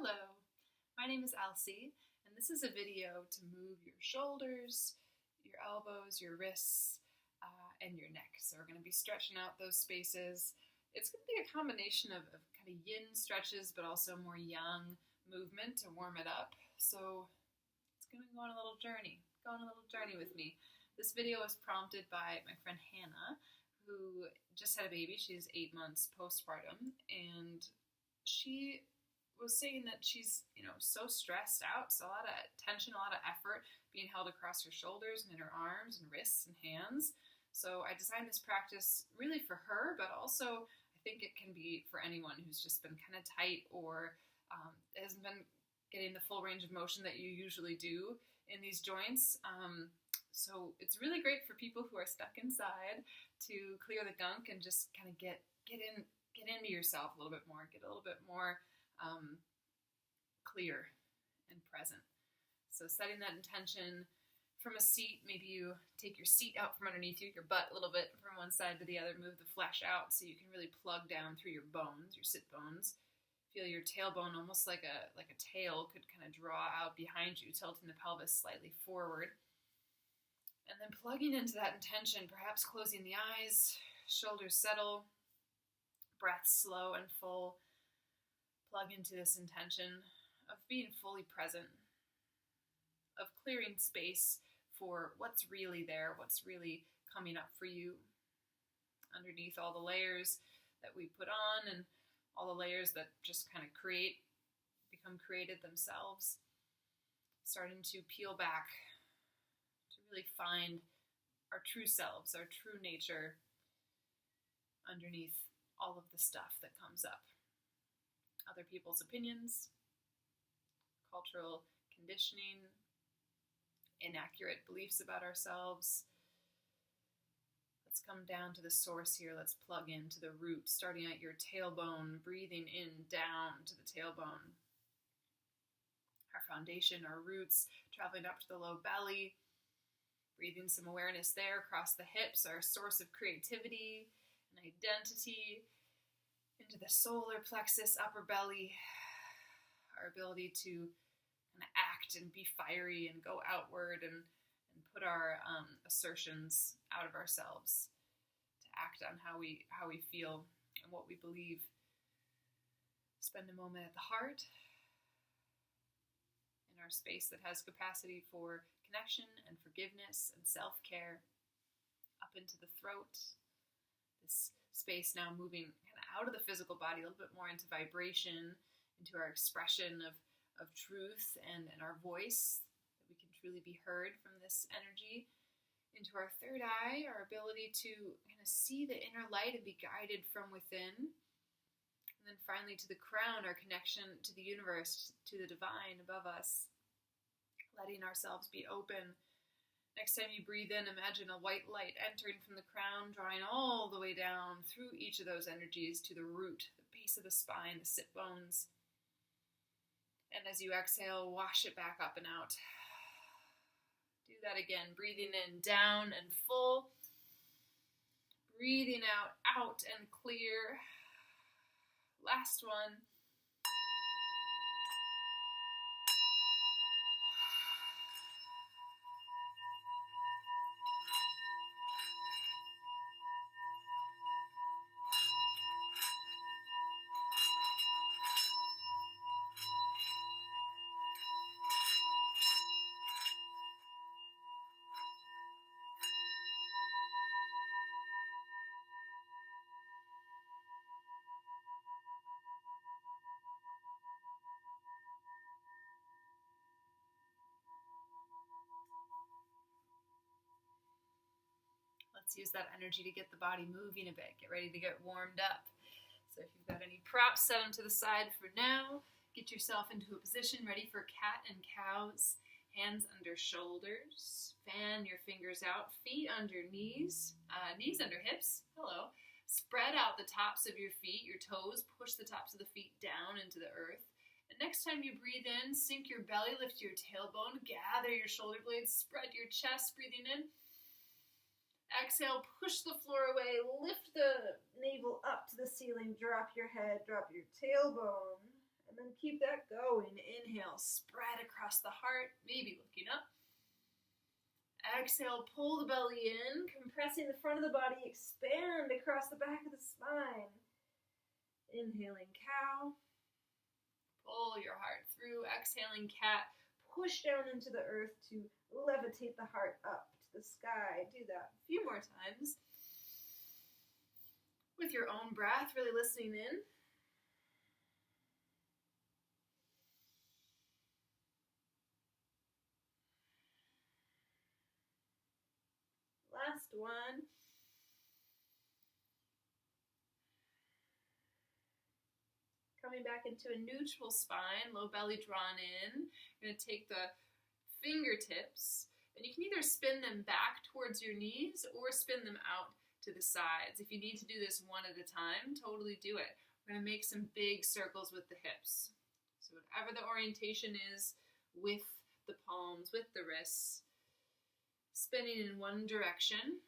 Hello, my name is Alcy, and this is a video to move your shoulders, your elbows, your wrists, and your neck. So we're going to be stretching out those spaces. It's going to be a combination of kind of yin stretches, but also more yang movement to warm it up. So it's going to go on a little journey. Go on a little journey with me. This video was prompted by my friend Hannah, who just had a baby. She's 8 months postpartum, and she was saying that she's, so stressed out, so a lot of tension, a lot of effort being held across her shoulders and in her arms and wrists and hands. So I designed this practice really for her, but also I think it can be for anyone who's just been kind of tight or hasn't been getting the full range of motion that you usually do in these joints. So it's really great for people who are stuck inside to clear the gunk and just kind of get into yourself a little bit more, get a little bit more clear and present. So setting that intention from a seat, maybe you take your seat out from underneath you, your butt a little bit from one side to the other, move the flesh out so you can really plug down through your bones, your sit bones. Feel your tailbone almost like a tail could kind of draw out behind you, tilting the pelvis slightly forward. And then plugging into that intention, perhaps closing the eyes, shoulders settle, breath slow and full. Plug into this intention of being fully present, of clearing space for what's really there, what's really coming up for you underneath all the layers that we put on and all the layers that just kind of become created themselves. Starting to peel back to really find our true selves, our true nature underneath all of the stuff that comes up. Other people's opinions, cultural conditioning, inaccurate beliefs about ourselves. Let's come down to the source here. Let's plug into the root, starting at your tailbone, breathing in down to the tailbone. Our foundation, our roots, traveling up to the low belly, breathing some awareness there across the hips, our source of creativity and identity, into the solar plexus, upper belly, our ability to kind of act and be fiery and go outward and put our assertions out of ourselves to act on how we feel and what we believe. Spend a moment at the heart, in our space that has capacity for connection and forgiveness and self-care, up into the throat. This space now moving kind of out of the physical body, a little bit more into vibration, into our expression of truth and our voice, that we can truly be heard from this energy. Into our third eye, our ability to kind of see the inner light and be guided from within. And then finally to the crown, our connection to the universe, to the divine above us, letting ourselves be open. Next time you breathe in, imagine a white light entering from the crown, drawing all the way down through each of those energies to the root, the base of the spine, the sit bones. And as you exhale, wash it back up and out. Do that again, breathing in down and full. Breathing out and clear. Last one. Let's use that energy to get the body moving a bit. Get ready to get warmed up. So if you've got any props, set them to the side for now. Get yourself into a position ready for cat and cows. Hands under shoulders. Fan your fingers out. Feet under knees. Knees under hips. Hello. Spread out the tops of your feet. Your toes. Push the tops of the feet down into the earth. And next time you breathe in, sink your belly. Lift your tailbone. Gather your shoulder blades. Spread your chest. Breathing in. Exhale, push the floor away, lift the navel up to the ceiling, drop your head, drop your tailbone, and then keep that going. Inhale, spread across the heart, maybe looking up. Exhale, pull the belly in, compressing the front of the body, expand across the back of the spine. Inhaling, cow. Pull your heart through. Exhaling, cat. Push down into the earth to levitate the heart up to the sky. Do that a few more times. With your own breath, really listening in. Last one. Coming back into a neutral spine, low belly drawn in. You're going to take the fingertips, and you can either spin them back towards your knees or spin them out to the sides. If you need to do this one at a time, totally do it. We're going to make some big circles with the hips. So whatever the orientation is with the palms, with the wrists, spinning in one direction.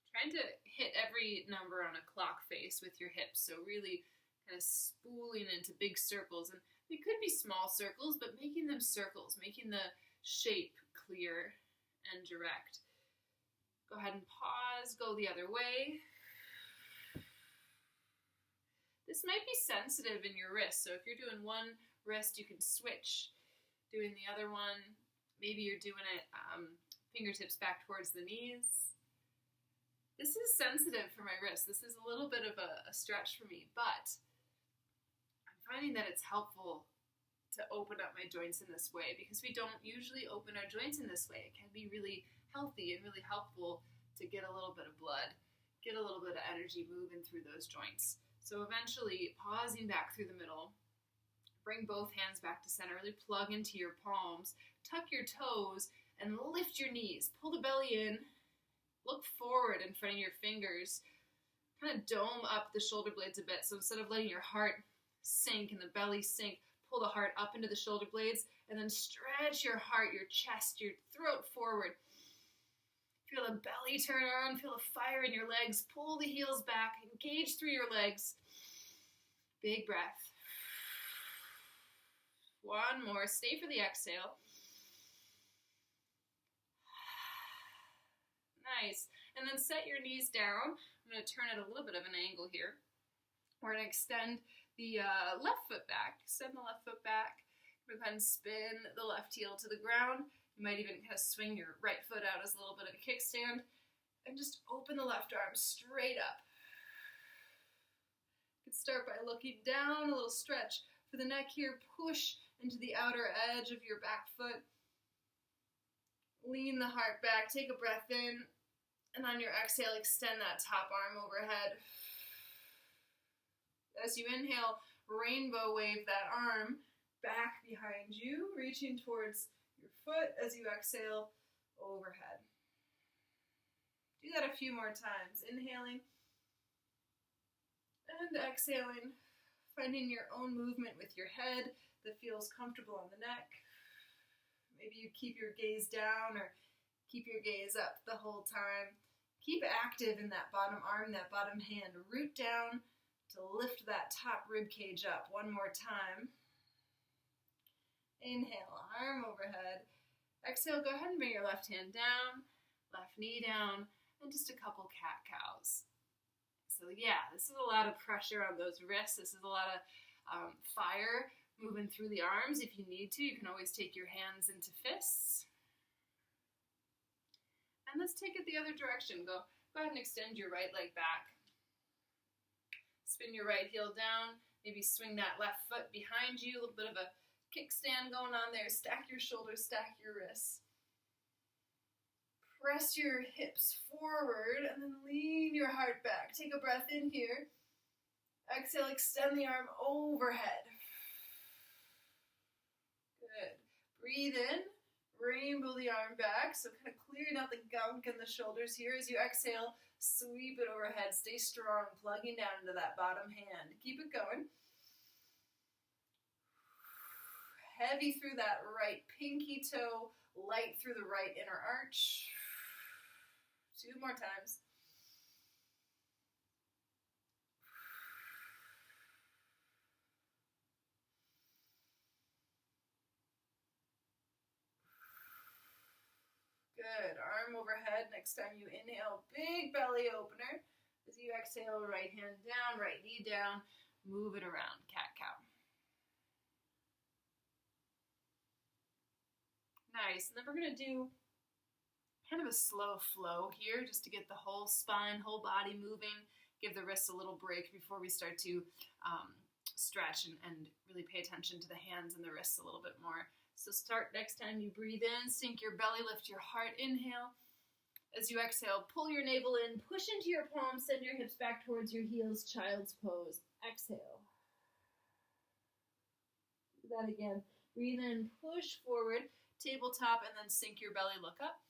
Trying to hit every number on a clock face with your hips, so really kind of spooling into big circles. And they could be small circles, but making them circles, making the shape clear and direct. Go ahead and pause, go the other way. This might be sensitive in your wrist, so if you're doing one wrist, you can switch. Doing the other one, maybe you're doing it fingertips back towards the knees. This is sensitive for my wrist. This is a little bit of a stretch for me, but I'm finding that it's helpful to open up my joints in this way because we don't usually open our joints in this way. It can be really healthy and really helpful to get a little bit of blood, get a little bit of energy moving through those joints. So eventually pausing back through the middle, bring both hands back to center, really plug into your palms, tuck your toes, and lift your knees. Pull the belly in, look forward in front of your fingers, kind of dome up the shoulder blades a bit. So instead of letting your heart sink and the belly sink, pull the heart up into the shoulder blades and then stretch your heart, your chest, your throat forward. Feel the belly turn on, feel the fire in your legs, pull the heels back, engage through your legs. Big breath. One more, stay for the exhale. Nice. And then set your knees down. I'm going to turn at a little bit of an angle here. We're going to extend the left foot back. Extend the left foot back. We're going to spin the left heel to the ground. You might even kind of swing your right foot out as a little bit of a kickstand. And just open the left arm straight up. You can start by looking down, a little stretch for the neck here. Push into the outer edge of your back foot. Lean the heart back. Take a breath in. And on your exhale, extend that top arm overhead. As you inhale, rainbow wave that arm back behind you, reaching towards your foot as you exhale overhead. Do that a few more times. Inhaling and exhaling, finding your own movement with your head that feels comfortable on the neck. Maybe you keep your gaze down or keep your gaze up the whole time. Keep active in that bottom arm, that bottom hand. Root down to lift that top rib cage up. One more time. Inhale, arm overhead. Exhale, go ahead and bring your left hand down, left knee down, and just a couple cat-cows. So yeah, this is a lot of pressure on those wrists. This is a lot of fire moving through the arms. If you need to, you can always take your hands into fists. And let's take it the other direction. Go ahead and extend your right leg back. Spin your right heel down. Maybe swing that left foot behind you. A little bit of a kickstand going on there. Stack your shoulders, stack your wrists. Press your hips forward and then lean your heart back. Take a breath in here. Exhale, extend the arm overhead. Good. Breathe in. Rainbow the arm back, so kind of clearing out the gunk in the shoulders here. As you exhale, sweep it overhead. Stay strong, plugging down into that bottom hand. Keep it going. Heavy through that right pinky toe, light through the right inner arch. 2 more times. Good. Arm overhead. Next time you inhale, big belly opener. As you exhale, right hand down, right knee down. Move it around, cat-cow. Nice. And then we're going to do kind of a slow flow here just to get the whole spine, whole body moving. Give the wrists a little break before we start to stretch and really pay attention to the hands and the wrists a little bit more. So start next time you breathe in, sink your belly, lift your heart, inhale. As you exhale, pull your navel in, push into your palms, send your hips back towards your heels, child's pose. Exhale. Do that again. Breathe in, push forward, tabletop, and then sink your belly, look up.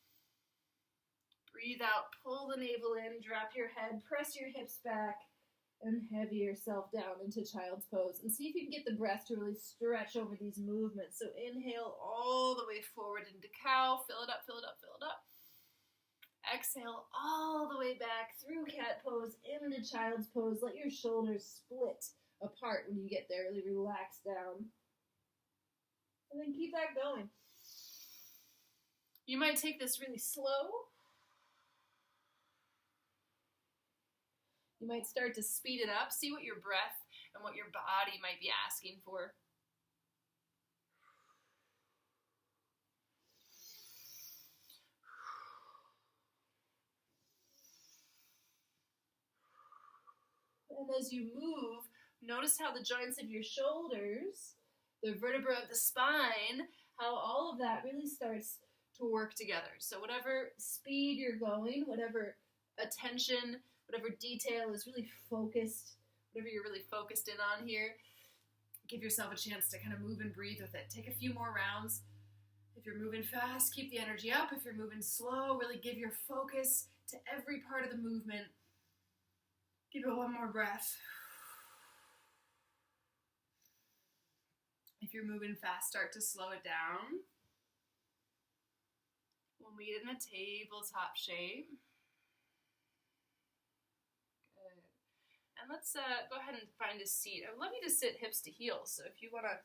Breathe out, pull the navel in, drop your head, press your hips back, and heavy yourself down into child's pose. And see if you can get the breath to really stretch over these movements. So inhale all the way forward into cow, fill it up, fill it up, fill it up. Exhale all the way back through cat pose into child's pose. Let your shoulders split apart when you get there. Really relax down. And then keep that going. You might take this really slow. You might start to speed it up. See what your breath and what your body might be asking for. And as you move, notice how the joints of your shoulders, the vertebra of the spine, how all of that really starts to work together. So whatever speed you're going, whatever attention, whatever detail is really focused, whatever you're really focused in on here, give yourself a chance to kind of move and breathe with it. Take a few more rounds. If you're moving fast, keep the energy up. If you're moving slow, really give your focus to every part of the movement. Give it one more breath. If you're moving fast, start to slow it down. We'll meet in a tabletop shape. Good. And let's go ahead and find a seat. I would love you to sit hips to heels. So if you want to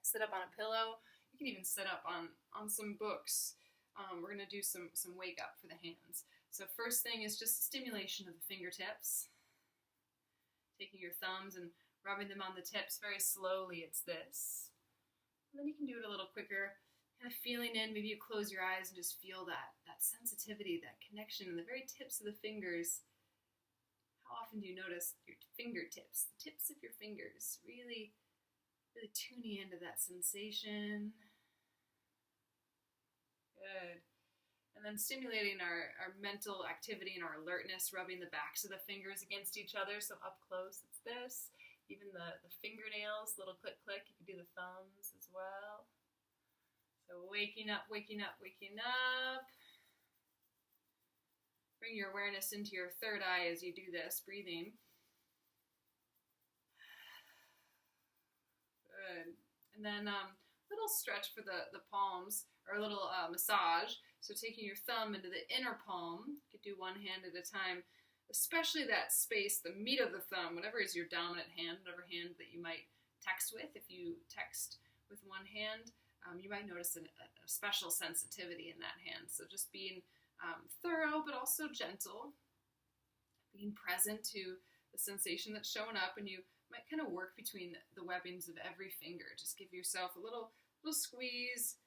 sit up on a pillow, you can even sit up on some books. We're going to do some wake up for the hands. So first thing is just stimulation of the fingertips. Taking your thumbs and rubbing them on the tips very slowly. It's this. And then you can do it a little quicker. Kind of feeling in, maybe you close your eyes and just feel that sensitivity, that connection in the very tips of the fingers. How often do you notice your fingertips, the tips of your fingers, really, really tuning into that sensation? Good. And then stimulating our mental activity and our alertness, rubbing the backs of the fingers against each other. So up close, it's this. Even the fingernails, little click, click. You can do the thumbs as well. So waking up, waking up, waking up. Bring your awareness into your third eye as you do this, breathing. Good. And then little stretch for the palms, or a little massage. So taking your thumb into the inner palm, you could do one hand at a time, especially that space, the meat of the thumb, whatever is your dominant hand, whatever hand that you might text with. If you text with one hand, you might notice a special sensitivity in that hand. So just being thorough, but also gentle, being present to the sensation that's showing up, and you might kind of work between the webbings of every finger. Just give yourself a little squeeze,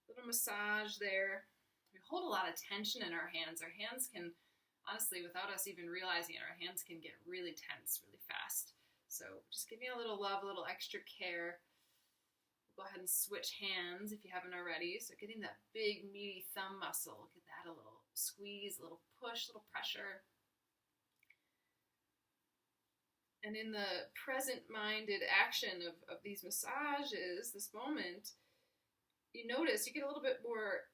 a little massage there. We hold a lot of tension in our hands. Our hands can, honestly, without us even realizing it, our hands can get really tense really fast. So just giving a little love, a little extra care. We'll go ahead and switch hands if you haven't already. So getting that big, meaty thumb muscle, get that a little squeeze, a little push, a little pressure. And in the present-minded action of these massages, this moment, you notice you get a little bit more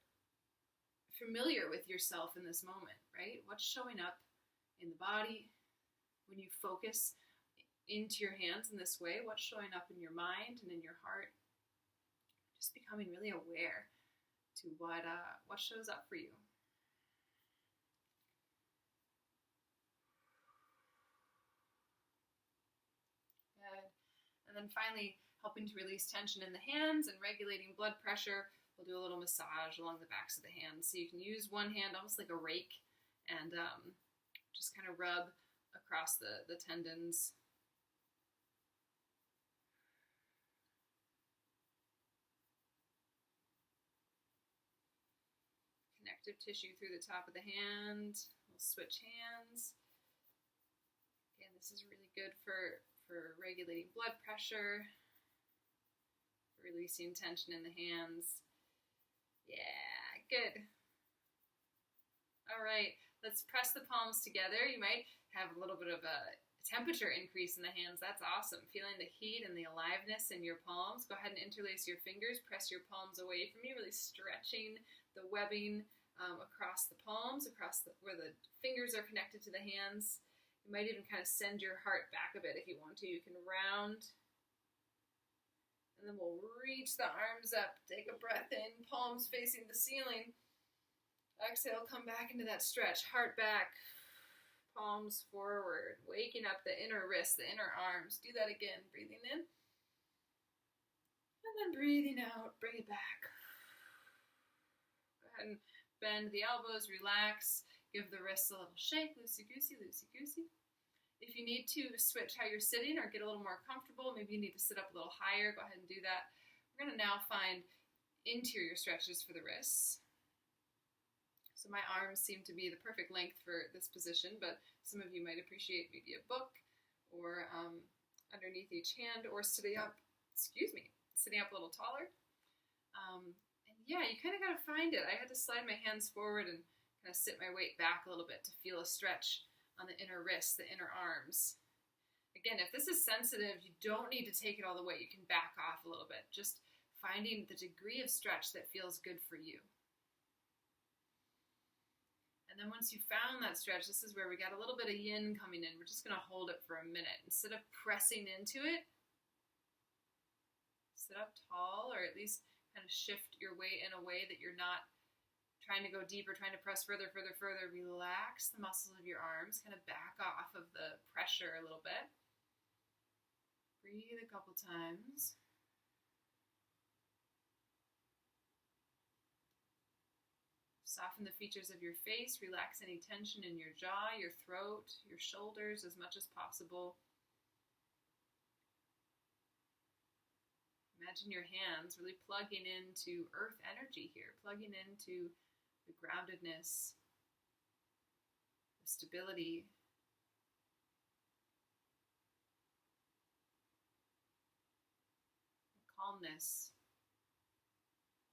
familiar with yourself in this moment, right? What's showing up in the body when you focus into your hands in this way? What's showing up in your mind and in your heart? Just becoming really aware to what shows up for you. Good. And then finally, helping to release tension in the hands and regulating blood pressure. we'll do a little massage along the backs of the hands. So you can use one hand almost like a rake and just kind of rub across the tendons. Connective tissue through the top of the hand. We'll switch hands. Again, this is really good for regulating blood pressure, releasing tension in the hands. Yeah, good. All right, let's press the palms together. You might have a little bit of a temperature increase in the hands. That's awesome. Feeling the heat and the aliveness in your palms. Go ahead and interlace your fingers. Press your palms away from you, really stretching the webbing across the palms, where the fingers are connected to the hands. You might even kind of send your heart back a bit if you want to. You can round. And then we'll reach the arms up. Take a breath in, palms facing the ceiling. Exhale, come back into that stretch. Heart back, palms forward. Waking up the inner wrists, the inner arms. Do that again. Breathing in. And then breathing out. Bring it back. Go ahead and bend the elbows. Relax. Give the wrists a little shake. Loosey-goosey, loosey-goosey. If you need to switch how you're sitting or get a little more comfortable, maybe you need to sit up a little higher, go ahead and do that. We're going to now find interior stretches for the wrists. So my arms seem to be the perfect length for this position, but some of you might appreciate maybe a book or underneath each hand, or sitting up a little taller. And yeah, you kind of got to find it. I had to slide my hands forward and kind of sit my weight back a little bit to feel a stretch on the inner wrists, the inner arms. Again, if this is sensitive, you don't need to take it all the way. You can back off a little bit. Just finding the degree of stretch that feels good for you. And then once you found that stretch, this is where we got a little bit of yin coming in. We're just going to hold it for a minute. Instead of pressing into it, sit up tall, or at least kind of shift your weight in a way that you're not trying to go deeper, trying to press further. Relax the muscles of your arms, kind of back off of the pressure a little bit. Breathe a couple times. Soften the features of your face. Relax any tension in your jaw, your throat, your shoulders as much as possible. Imagine your hands really plugging into earth energy here, plugging into the groundedness, the stability, the calmness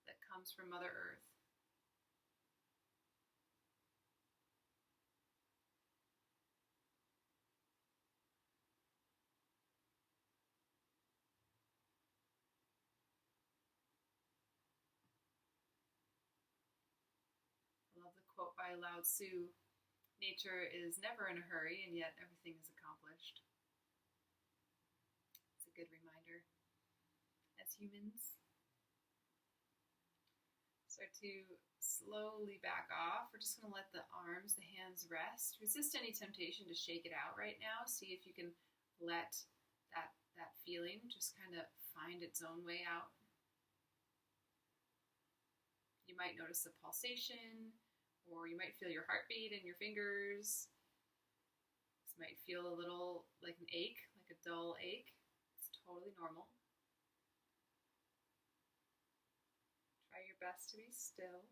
that comes from Mother Earth. I love the quote by Alcy, nature is never in a hurry and yet everything is accomplished. It's a good reminder. As humans, start to slowly back off. We're just going to let the arms, the hands rest. Resist any temptation to shake it out right now. See if you can let that feeling just kind of find its own way out. You might notice a pulsation, or you might feel your heartbeat in your fingers. This might feel a little like an ache, like a dull ache. It's totally normal. Try your best to be still.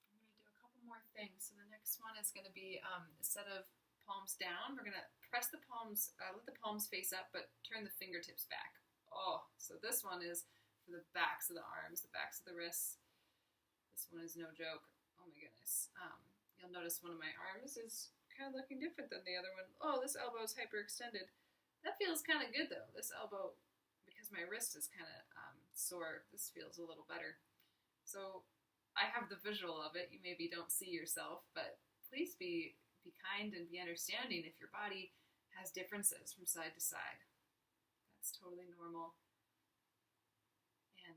I'm going to do a couple more things. So the next one is going to be, instead of palms down, we're going to press the palms, let the palms face up, but turn the fingertips back. Oh, so this one is for the backs of the arms, the backs of the wrists. This one is no joke. Oh my goodness. You'll notice one of my arms is kind of looking different than the other one. Oh, this elbow is hyperextended. That feels kind of good though. This elbow, because my wrist is kind of sore, this feels a little better. So I have the visual of it. You maybe don't see yourself, but please be kind and be understanding if your body has differences from side to side. That's totally normal. And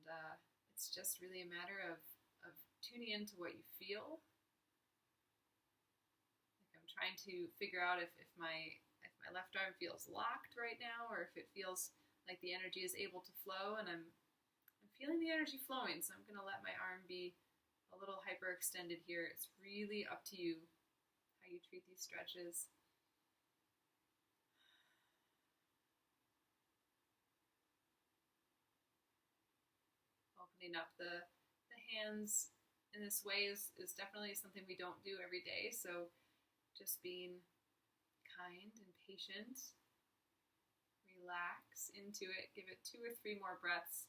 it's just really a matter of tuning into what you feel. Like I'm trying to figure out if my left arm feels locked right now, or if it feels like the energy is able to flow, and I'm feeling the energy flowing, so I'm going to let my arm be a little hyperextended here. It's really up to you how you treat these stretches. Opening up the hands in this way is definitely something we don't do every day, so just being kind and patient. Relax into it. Give it 2 or 3 more breaths.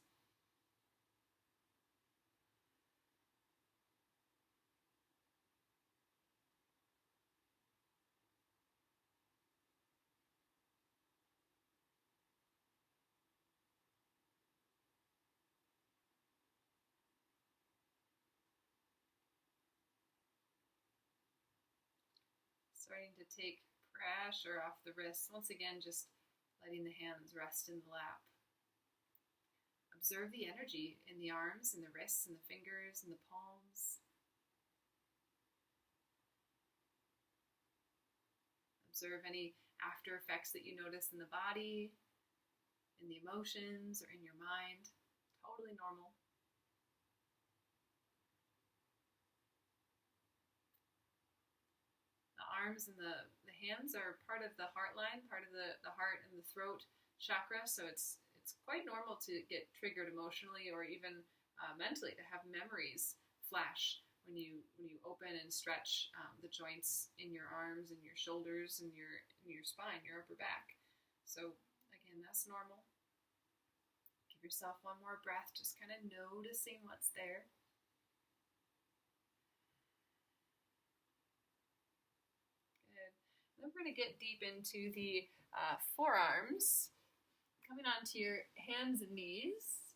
Starting to take pressure off the wrists. Once again, just letting the hands rest in the lap. Observe the energy in the arms and the wrists and the fingers and the palms. Observe any after effects that you notice in the body, in the emotions, or in your mind. Totally normal. The arms and the hands are part of the heart line, part of the heart and the throat chakra, so it's quite normal to get triggered emotionally or even mentally, to have memories flash when you open and stretch the joints in your arms and your shoulders and your spine, your upper back. So again, that's normal. Give yourself one more breath, just kind of noticing what's there. Then we're going to get deep into the forearms, coming onto your hands and knees,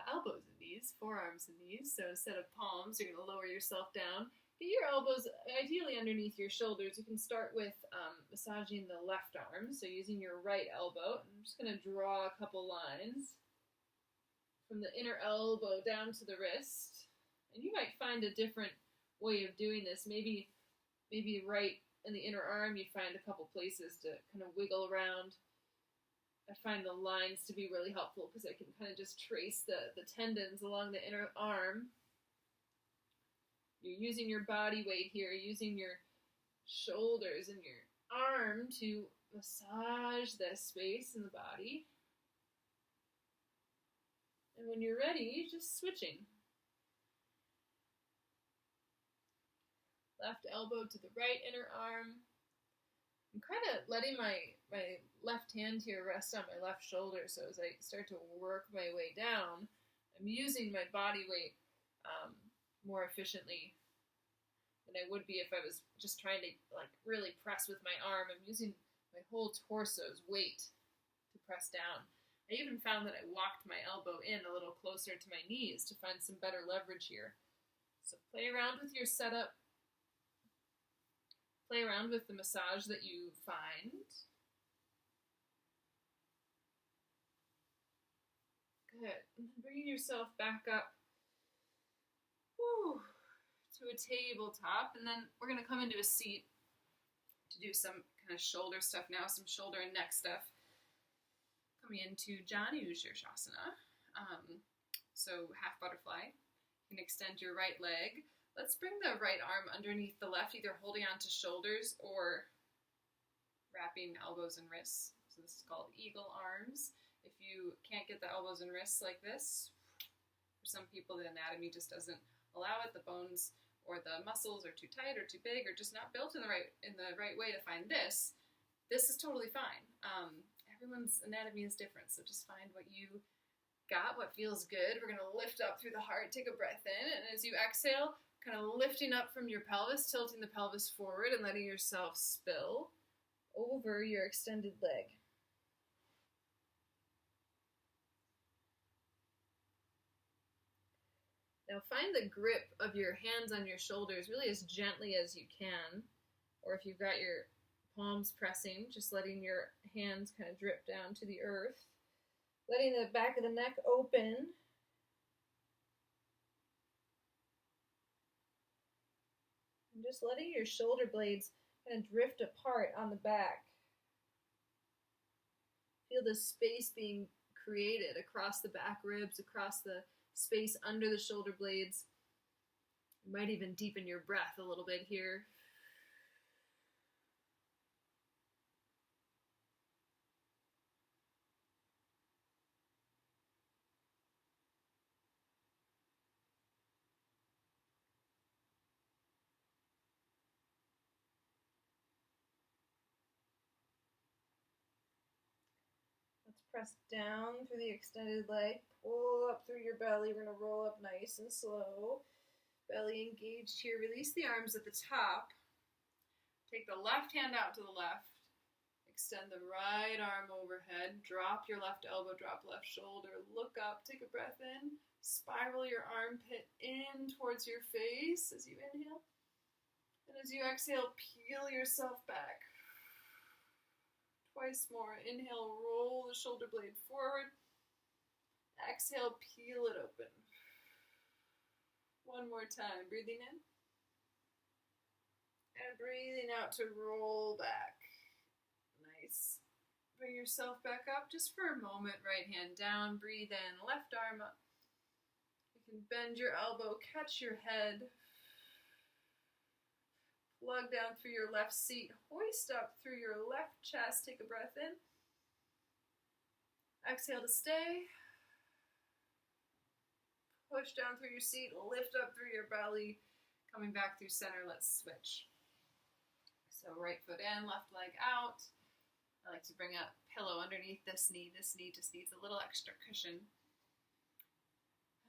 elbows and knees, forearms and knees. So instead of palms, you're going to lower yourself down. Get your elbows ideally underneath your shoulders. You can start with massaging the left arm, so using your right elbow. I'm just going to draw a couple lines from the inner elbow down to the wrist. And you might find a different way of doing this. Maybe right in the inner arm, you find a couple places to kind of wiggle around. I find the lines to be really helpful because I can kind of just trace the tendons along the inner arm. You're using your body weight here, using your shoulders and your arm to massage this space in the body. And when you're ready, just switching. Left elbow to the right inner arm. I'm kind of letting my left hand here rest on my left shoulder, so as I start to work my way down, I'm using my body weight more efficiently than I would be if I was just trying to really press with my arm. I'm using my whole torso's weight to press down. I even found that I walked my elbow in a little closer to my knees to find some better leverage here. So play around with your setup. Play around with the massage that you find. Good. And then bringing yourself back up to a tabletop. And then we're going to come into a seat to do some kind of shoulder stuff now, some shoulder and neck stuff. Coming into Janu Shirshasana. So half butterfly. You can extend your right leg. Let's bring the right arm underneath the left, either holding onto shoulders or wrapping elbows and wrists. So this is called eagle arms. If you can't get the elbows and wrists like this, for some people the anatomy just doesn't allow it. The bones or the muscles are too tight or too big or just not built in the right way to find this. This is totally fine. Everyone's anatomy is different, so just find what you got, what feels good. We're going to lift up through the heart, take a breath in, and as you exhale, kind of lifting up from your pelvis, tilting the pelvis forward and letting yourself spill over your extended leg. Now find the grip of your hands on your shoulders really as gently as you can, or if you've got your palms pressing, just letting your hands kind of drip down to the earth. Letting the back of the neck open. And just letting your shoulder blades kind of drift apart on the back. Feel the space being created across the back ribs, across the space under the shoulder blades. You might even deepen your breath a little bit here. Let's press down through the extended leg. Pull up through your belly. We're going to roll up nice and slow. Belly engaged here. Release the arms at the top. Take the left hand out to the left. Extend the right arm overhead. Drop your left elbow, drop left shoulder. Look up. Take a breath in. Spiral your armpit in towards your face as you inhale. And as you exhale, peel yourself back. Twice more. Inhale, roll the shoulder blade forward. Exhale, peel it open. One more time. Breathing in. And breathing out to roll back. Nice. Bring yourself back up just for a moment. Right hand down. Breathe in. Left arm up. You can bend your elbow. Catch your head. Plug down through your left seat. Hoist up through your left chest. Take a breath in. Exhale to stay. Push down through your seat. Lift up through your belly. Coming back through center. Let's switch. So right foot in, left leg out. I like to bring a pillow underneath this knee. This knee just needs a little extra cushion.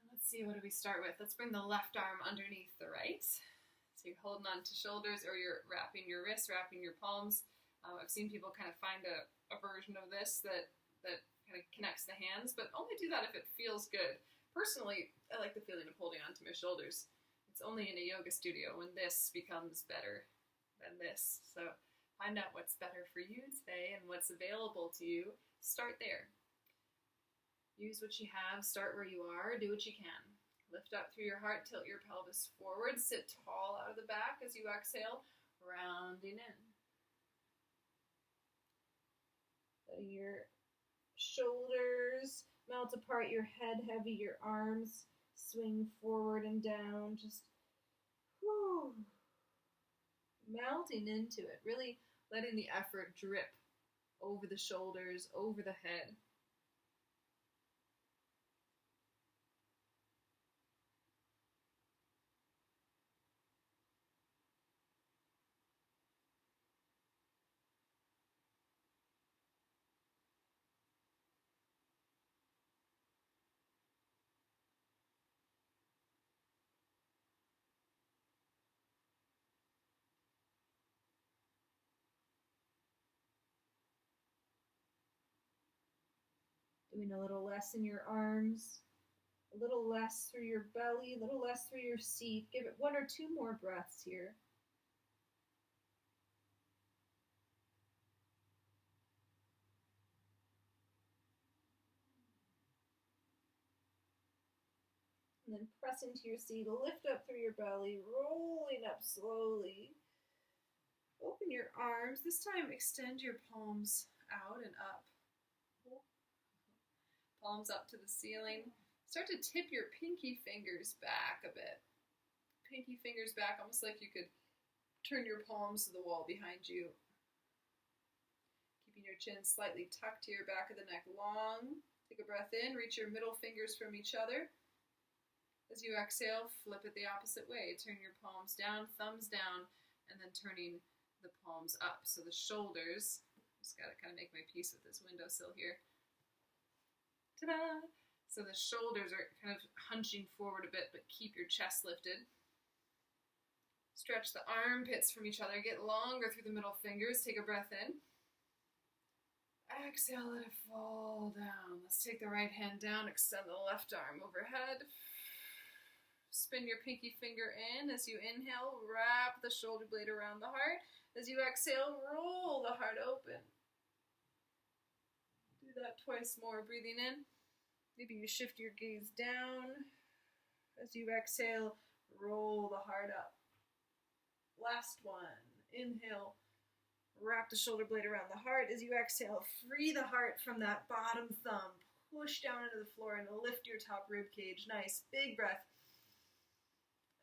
And let's see, what do we start with? Let's bring the left arm underneath the right. So you're holding on to shoulders, or you're wrapping your wrists, wrapping your palms. I've seen people kind of find a version of this that kind of connects the hands, but only do that if it feels good. Personally, I like the feeling of holding onto my shoulders. It's only in a yoga studio when this becomes better than this. So find out what's better for you today and what's available to you. Start there. Use what you have. Start where you are. Do what you can. Lift up through your heart. Tilt your pelvis forward. Sit tall out of the back as you exhale, rounding in. Letting your shoulders melt apart, your head heavy, your arms swing forward and down. Just melting into it. Really letting the effort drip over the shoulders, over the head. Doing a little less in your arms, a little less through your belly, a little less through your seat. Give it 1 or 2 more breaths here. And then press into your seat, lift up through your belly, rolling up slowly. Open your arms. This time extend your palms out and up. Palms up to the ceiling. Start to tip your pinky fingers back a bit. Pinky fingers back, almost like you could turn your palms to the wall behind you. Keeping your chin slightly tucked to your back of the neck long. Take a breath in, reach your middle fingers from each other. As you exhale, flip it the opposite way. Turn your palms down, thumbs down, and then turning the palms up. So the shoulders, just got to kind of make my peace with this windowsill here. Ta-da! So the shoulders are kind of hunching forward a bit, but keep your chest lifted. Stretch the armpits from each other. Get longer through the middle fingers. Take a breath in. Exhale, let it fall down. Let's take the right hand down. Extend the left arm overhead. Spin your pinky finger in as you inhale. Wrap the shoulder blade around the heart. As you exhale, roll the heart open. Do that twice more. Breathing in. Maybe you shift your gaze down. As you exhale, roll the heart up. Last one. Inhale. Wrap the shoulder blade around the heart. As you exhale, free the heart from that bottom thumb. Push down into the floor and lift your top rib cage. Nice, big breath.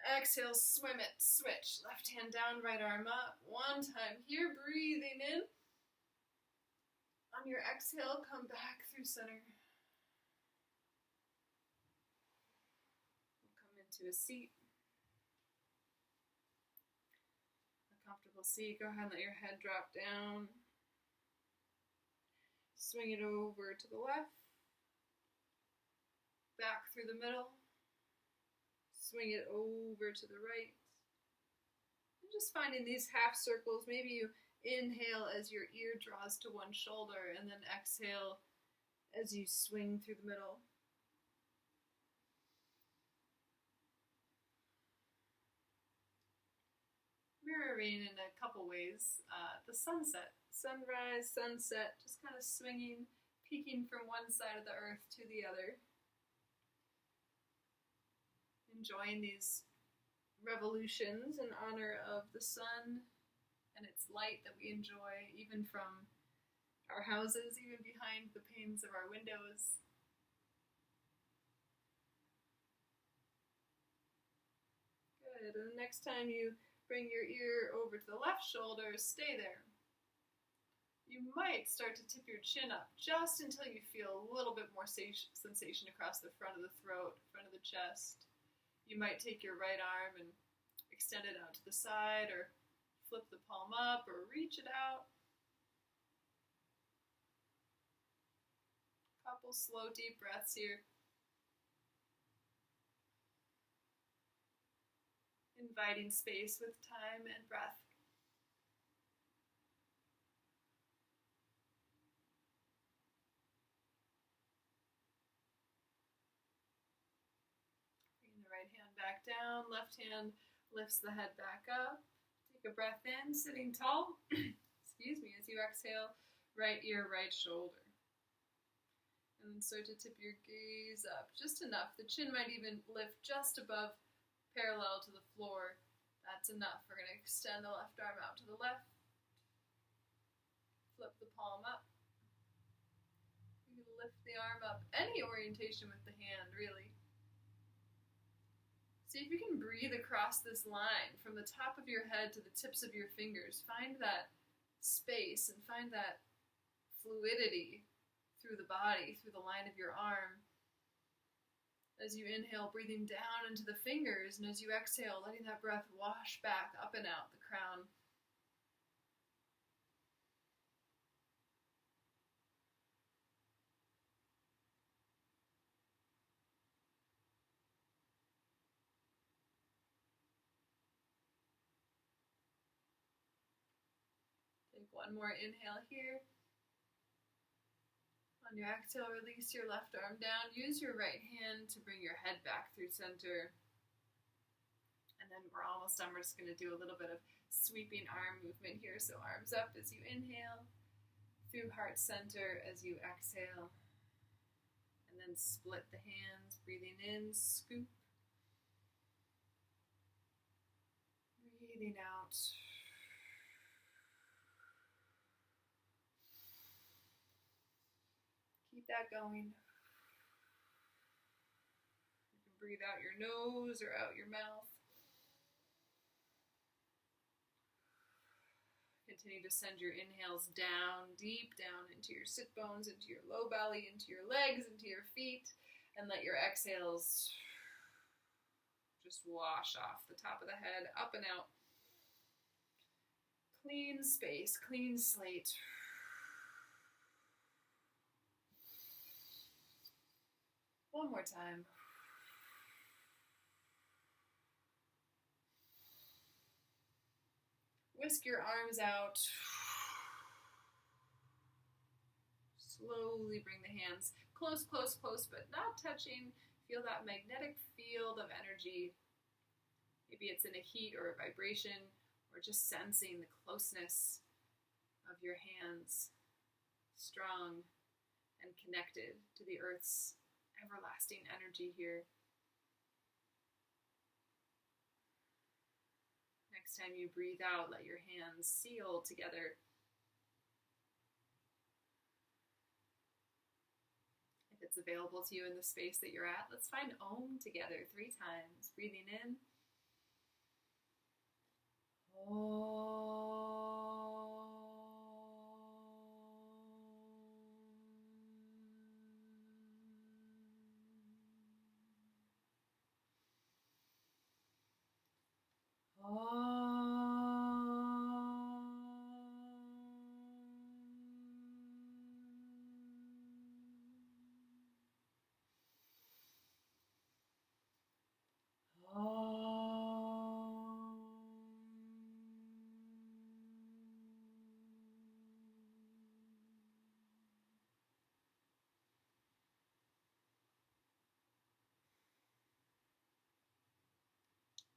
Exhale, swim it, switch. Left hand down, right arm up. One time here, breathing in. On your exhale, come back through center. We'll come into a seat. A comfortable seat. Go ahead and let your head drop down. Swing it over to the left. Back through the middle. Swing it over to the right. And just finding these half circles. Maybe you inhale as your ear draws to one shoulder and then exhale as you swing through the middle. Mirroring in a couple ways. The sunset, sunrise, sunset, just kind of swinging, peeking from one side of the earth to the other. Enjoying these revolutions in honor of the sun and its light that we enjoy even from our houses, even behind the panes of our windows. Good. And the next time you bring your ear over to the left shoulder, stay there. You might start to tip your chin up just until you feel a little bit more sensation across the front of the throat, front of the chest. You might take your right arm and extend it out to the side, or flip the palm up, or reach it out. Couple slow, deep breaths here. Inviting space with time and breath. Right hand back down, left hand lifts the head back up. Take a breath in, sitting tall. Excuse me, as you exhale, right ear, right shoulder. And then start to tip your gaze up just enough. The chin might even lift just above, parallel to the floor. That's enough. We're going to extend the left arm out to the left. Flip the palm up. You can lift the arm up. Any orientation with the hand, really. See if you can breathe across this line from the top of your head to the tips of your fingers. Find that space and find that fluidity through the body, through the line of your arm. As you inhale, breathing down into the fingers, and as you exhale, letting that breath wash back up and out the crown. Take one more inhale here. On your exhale, release your left arm down. Use your right hand to bring your head back through center. And then we're almost done. We're just going to do a little bit of sweeping arm movement here. So arms up as you inhale, through heart center as you exhale. And then split the hands, breathing in, scoop. Breathing out. Keep that going. You can breathe out your nose or out your mouth. Continue to send your inhales down, deep down into your sit bones, into your low belly, into your legs, into your feet, and let your exhales just wash off the top of the head, up and out. Clean space, clean slate. One more time. Whisk your arms out. Slowly bring the hands close, close, close, but not touching. Feel that magnetic field of energy. Maybe it's in a heat or a vibration, or just sensing the closeness of your hands, strong and connected to the earth's everlasting energy here. Next time you breathe out, let your hands seal together that's available to you in the space that you're at. Let's find Om together 3 times. Breathing in.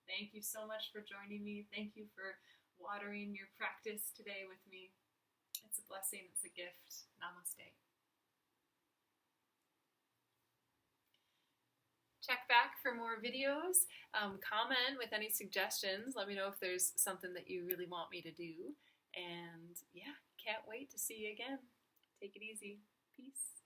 Thank you so much for joining me. Thank you for watering your practice today with me. It's a blessing, it's a gift. Namaste. Check back for more videos. Comment with any suggestions. Let me know if there's something that you really want me to do. And yeah, can't wait to see you again. Take it easy. Peace.